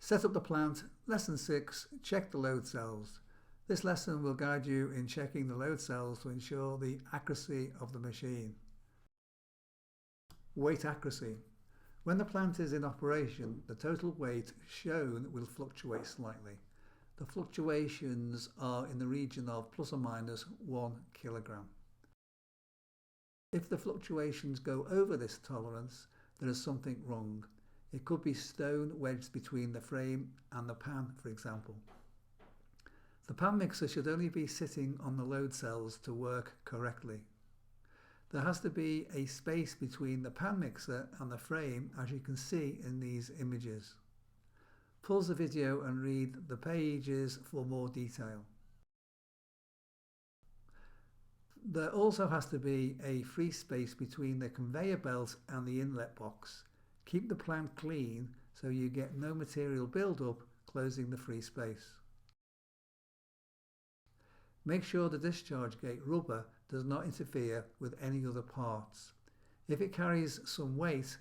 Set up the plant. Lesson 6. Check the load cells. This lesson will guide you in checking the load cells to ensure the accuracy of the machine. Weight accuracy. When the plant is in operation, the total weight shown will fluctuate slightly. The fluctuations are in the region of plus or minus 1 kilogram. If the fluctuations go over this tolerance, there is something wrong. It could be stone wedged between the frame and the pan, for example. The pan mixer should only be sitting on the load cells to work correctly. There has to be a space between the pan mixer and the frame, as you can see in these images. Pause the video and read the pages for more detail. There also has to be a free space between the conveyor belt and the inlet box. Keep the plant clean so you get no material build-up closing the free space. Make sure the discharge gate rubber does not interfere with any other parts. If it carries some weight,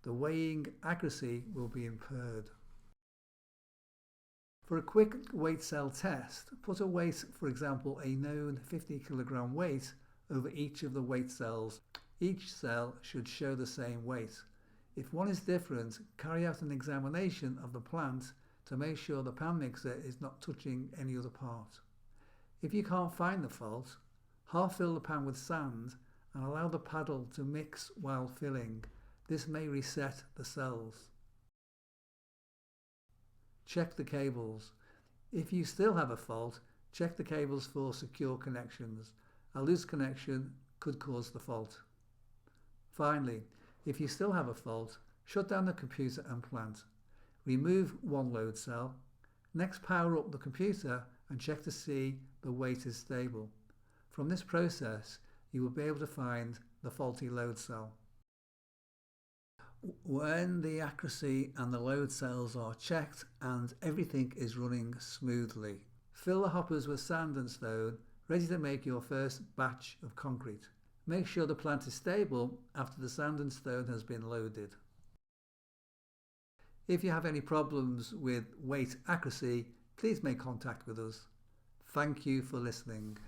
the weighing accuracy will be impaired. For a quick weight cell test, put a weight, for example a known 50 kilogram weight, over each of the weight cells. Each cell should show the same weight. If one is different, carry out an examination of the plant to make sure the pan mixer is not touching any other part. If you can't find the fault, half fill the pan with sand and allow the paddle to mix while filling. This may reset the cells. Check the cables. If you still have a fault, check the cables for secure connections. A loose connection could cause the fault. Finally, if you still have a fault, shut down the computer and plant. Remove one load cell. Next, power up the computer and check to see the weight is stable. From this process, you will be able to find the faulty load cell. When the accuracy and the load cells are checked and everything is running smoothly, fill the hoppers with sand and stone, ready to make your first batch of concrete. Make sure the plant is stable after the sand and stone has been loaded. If you have any problems with weight accuracy, please make contact with us. Thank you for listening.